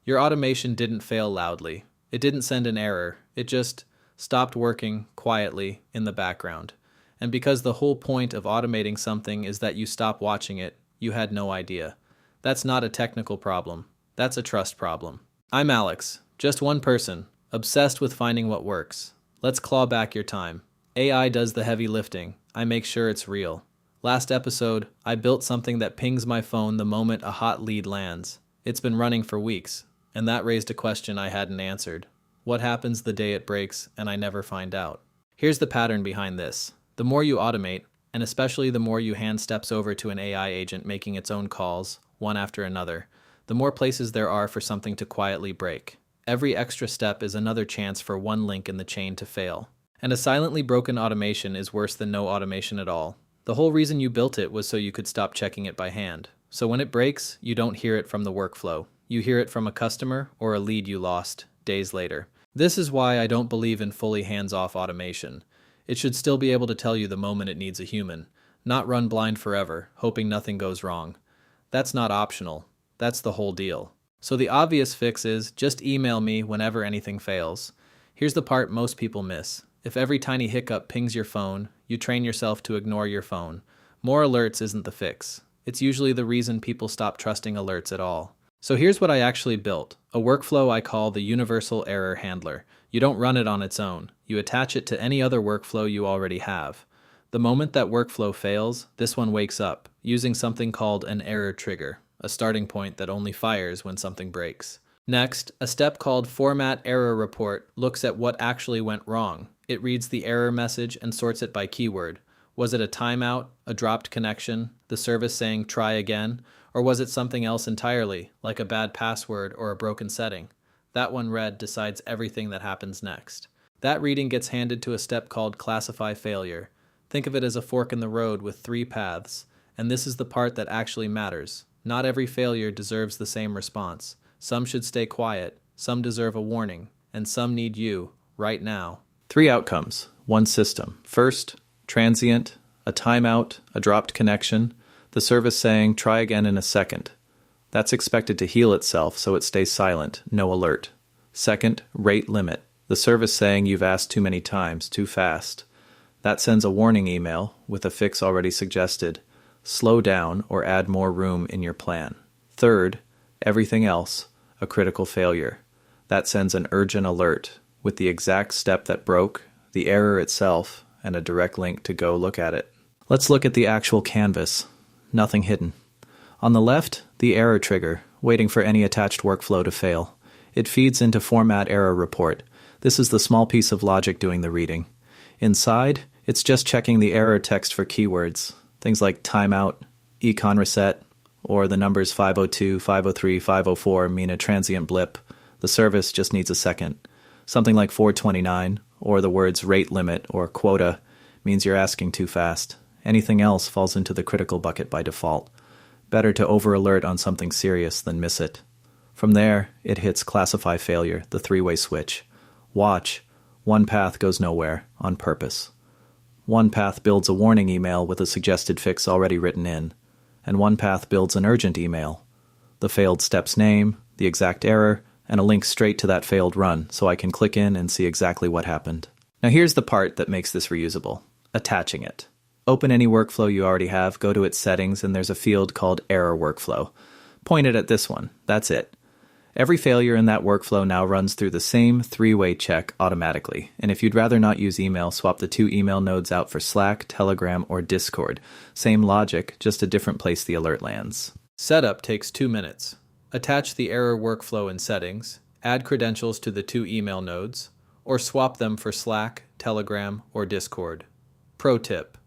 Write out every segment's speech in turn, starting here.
Your automation didn't fail loudly. It didn't send an error. It just stopped working quietly in the background. And because the whole point of automating something is that you stop watching it, you had no idea. That's not a technical problem. That's a trust problem. I'm Alex, just one person, obsessed with finding what works. Let's claw back your time. AI does the heavy lifting. I make sure it's real. Last episode, I built something that pings my phone the moment a hot lead lands. It's been running for weeks, and that raised a question I hadn't answered. What happens the day it breaks and I never find out? Here's the pattern behind this. The more you automate, and especially the more you hand steps over to an AI agent making its own calls, one after another, the more places there are for something to quietly break. Every extra step is another chance for one link in the chain to fail. And a silently broken automation is worse than no automation at all. The whole reason you built it was so you could stop checking it by hand. So when it breaks, you don't hear it from the workflow. You hear it from a customer or a lead you lost days later. This is why I don't believe in fully hands-off automation. It should still be able to tell you the moment it needs a human, not run blind forever, hoping nothing goes wrong. That's not optional. That's the whole deal. So the obvious fix is just email me whenever anything fails. Here's the part most people miss. If every tiny hiccup pings your phone, you train yourself to ignore your phone. More alerts isn't the fix. It's usually the reason people stop trusting alerts at all. So here's what I actually built, a workflow I call the Universal Error Handler. You don't run it on its own. You attach it to any other workflow you already have. The moment that workflow fails, this one wakes up, using something called an error trigger, a starting point that only fires when something breaks. Next, a step called Format Error Report looks at what actually went wrong. It reads the error message and sorts it by keyword. Was it a timeout, a dropped connection, the service saying try again, or was it something else entirely, like a bad password or a broken setting? That one read decides everything that happens next. That reading gets handed to a step called Classify Failure. Think of it as a fork in the road with 3 paths, and this is the part that actually matters. Not every failure deserves the same response. Some should stay quiet, some deserve a warning, and some need you, right now. 3 outcomes, 1 system. First, transient, a timeout, a dropped connection, the service saying try again in a second. That's expected to heal itself so it stays silent, no alert. Second, rate limit, the service saying you've asked too many times, too fast. That sends a warning email with a fix already suggested. Slow down or add more room in your plan. Third, everything else, a critical failure. That sends an urgent alert with the exact step that broke, the error itself, and a direct link to go look at it. Let's look at the actual canvas. Nothing hidden. On the left, the error trigger, waiting for any attached workflow to fail. It feeds into Format Error Report. This is the small piece of logic doing the reading. Inside, it's just checking the error text for keywords. Things like timeout, econ reset, or the numbers 502, 503, 504 mean a transient blip. The service just needs a second. Something like 429, or the words rate limit or quota, means you're asking too fast. Anything else falls into the critical bucket by default. Better to over-alert on something serious than miss it. From there, it hits Classify Failure, the 3-way switch. Watch. One path goes nowhere, on purpose. One path builds a warning email with a suggested fix already written in, and one path builds an urgent email. The failed step's name, the exact error, and a link straight to that failed run so I can click in and see exactly what happened. Now here's the part that makes this reusable. Attaching it. Open any workflow you already have, go to its settings, and there's a field called Error Workflow. Point it at this one. That's it. Every failure in that workflow now runs through the same 3-way check automatically. And if you'd rather not use email, swap the 2 email nodes out for Slack, Telegram, or Discord. Same logic, just a different place the alert lands. Setup takes 2 minutes. Attach the error workflow in settings, add credentials to the 2 email nodes, or swap them for Slack, Telegram, or Discord. Pro tip.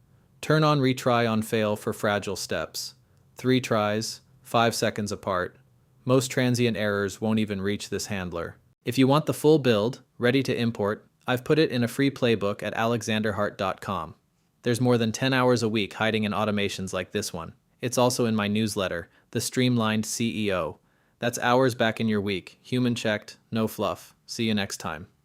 Turn on Retry On Fail for fragile steps. 3 tries, 5 seconds apart. Most transient errors won't even reach this handler. If you want the full build, ready to import, I've put it in a free playbook at alexanderhart.com. There's more than 10 hours a week hiding in automations like this one. It's also in my newsletter, The Streamlined CEO. That's hours back in your week, human checked, no fluff. See you next time.